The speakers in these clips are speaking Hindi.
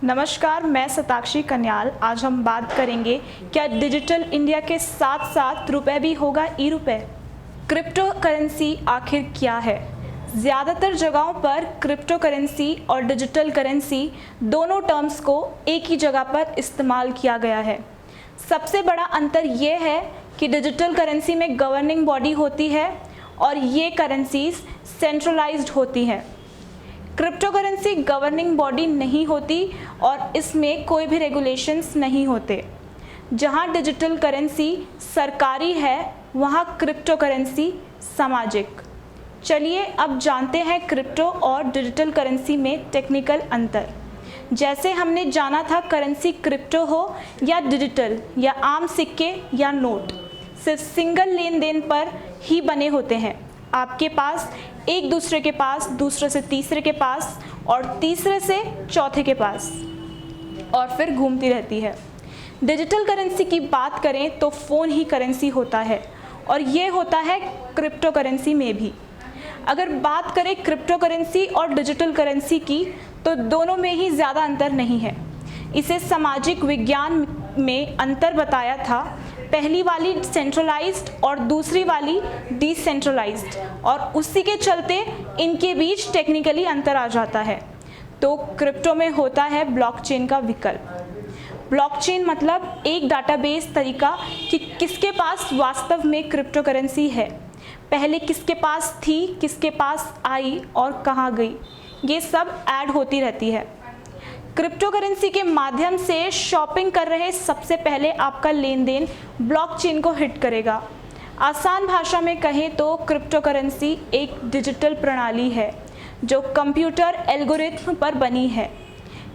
नमस्कार, मैं सताक्षी कन्याल। आज हम बात करेंगे क्या डिजिटल इंडिया के साथ साथ रुपए भी होगा ई-रुपए। क्रिप्टो करेंसी आखिर क्या है? ज़्यादातर जगहों पर क्रिप्टो करेंसी और डिजिटल करेंसी दोनों टर्म्स को एक ही जगह पर इस्तेमाल किया गया है। सबसे बड़ा अंतर ये है कि डिजिटल करेंसी में गवर्निंग बॉडी होती है और ये करेंसीज सेंट्रलाइज्ड होती हैं। क्रिप्टो करेंसी गवर्निंग बॉडी नहीं होती और इसमें कोई भी रेगुलेशंस नहीं होते। जहां डिजिटल करेंसी सरकारी है, वहां क्रिप्टो करेंसी सामाजिक। चलिए अब जानते हैं क्रिप्टो और डिजिटल करेंसी में टेक्निकल अंतर। जैसे हमने जाना था करेंसी क्रिप्टो हो या डिजिटल या आम सिक्के या नोट, सिर्फ सिंगल लेन देन पर ही बने होते हैं। आपके पास एक दूसरे के पास, दूसरे से तीसरे के पास और तीसरे से चौथे के पास, और फिर घूमती रहती है। डिजिटल करेंसी की बात करें तो फ़ोन ही करेंसी होता है और ये होता है क्रिप्टो करेंसी में भी। अगर बात करें क्रिप्टो करेंसी और डिजिटल करेंसी की तो दोनों में ही ज़्यादा अंतर नहीं है। इसे सामाजिक विज्ञान में अंतर बताया था। पहली वाली सेंट्रलाइज्ड और दूसरी वाली डिसेंट्रलाइज्ड, और उसी के चलते इनके बीच टेक्निकली अंतर आ जाता है। तो क्रिप्टो में होता है ब्लॉकचेन का विकल्प। ब्लॉकचेन मतलब एक डाटाबेस तरीका कि किसके पास वास्तव में क्रिप्टो करेंसी है, पहले किसके पास थी, किसके पास आई और कहाँ गई, ये सब ऐड होती रहती है। क्रिप्टो करेंसी के माध्यम से शॉपिंग कर रहे सबसे पहले आपका लेन देन ब्लॉकचेन को हिट करेगा। आसान भाषा में कहें तो क्रिप्टो करेंसी एक डिजिटल प्रणाली है जो कंप्यूटर एल्गोरिथम पर बनी है।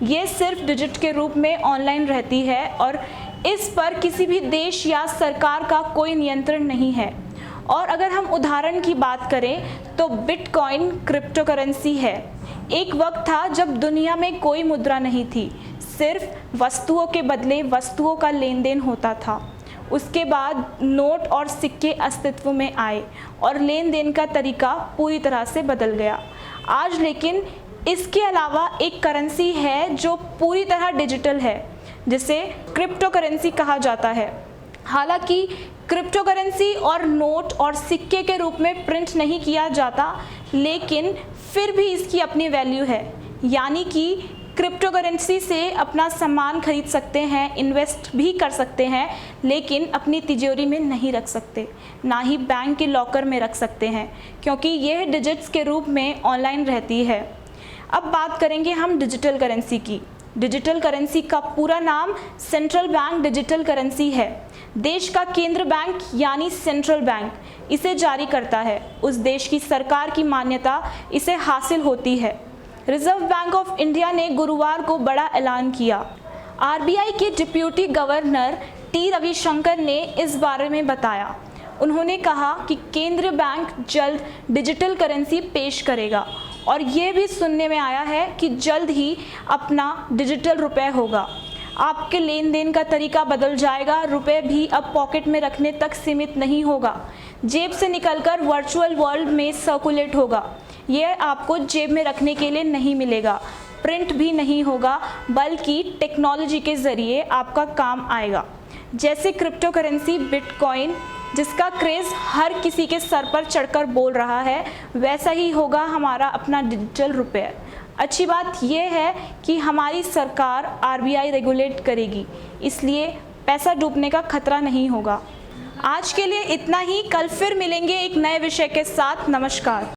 ये सिर्फ डिजिट के रूप में ऑनलाइन रहती है और इस पर किसी भी देश या सरकार का कोई नियंत्रण नहीं है। और अगर हम उदाहरण की बात करें तो बिटकॉइन क्रिप्टो करेंसी है। एक वक्त था जब दुनिया में कोई मुद्रा नहीं थी, सिर्फ वस्तुओं के बदले वस्तुओं का लेन देन होता था। उसके बाद नोट और सिक्के अस्तित्व में आए और लेन देन का तरीका पूरी तरह से बदल गया। आज लेकिन इसके अलावा एक करेंसी है जो पूरी तरह डिजिटल है, जिसे क्रिप्टो करेंसी कहा जाता है। हालांकि क्रिप्टो करेंसी और नोट और सिक्के के रूप में प्रिंट नहीं किया जाता, लेकिन फिर भी इसकी अपनी वैल्यू है। यानी कि क्रिप्टो करेंसी से अपना सामान खरीद सकते हैं, इन्वेस्ट भी कर सकते हैं, लेकिन अपनी तिजोरी में नहीं रख सकते, ना ही बैंक के लॉकर में रख सकते हैं, क्योंकि यह डिजिट्स के रूप में ऑनलाइन रहती है। अब बात करेंगे हम डिजिटल करेंसी की। डिजिटल करेंसी का पूरा नाम सेंट्रल बैंक डिजिटल करेंसी है। देश का केंद्र बैंक यानी सेंट्रल बैंक इसे जारी करता है। उस देश की सरकार की मान्यता इसे हासिल होती है। रिजर्व बैंक ऑफ इंडिया ने गुरुवार को बड़ा ऐलान किया। आरबीआई के डिप्यूटी गवर्नर टी रविशंकर ने इस बारे में बताया। उन्होंने कहा कि केंद्रीय बैंक जल्द डिजिटल करेंसी पेश करेगा और ये भी सुनने में आया है कि जल्द ही अपना डिजिटल रुपए होगा। आपके लेन देन का तरीका बदल जाएगा। रुपए भी अब पॉकेट में रखने तक सीमित नहीं होगा, जेब से निकलकर वर्चुअल वर्ल्ड में सर्कुलेट होगा। यह आपको जेब में रखने के लिए नहीं मिलेगा, प्रिंट भी नहीं होगा, बल्कि टेक्नोलॉजी के ज़रिए आपका काम आएगा। जैसे क्रिप्टो करेंसी बिटकॉइन, जिसका क्रेज़ हर किसी के सर पर चढ़कर बोल रहा है, वैसा ही होगा हमारा अपना डिजिटल रुपया। अच्छी बात यह है कि हमारी सरकार आरबीआई रेगुलेट करेगी, इसलिए पैसा डूबने का खतरा नहीं होगा। आज के लिए इतना ही। कल फिर मिलेंगे एक नए विषय के साथ। नमस्कार।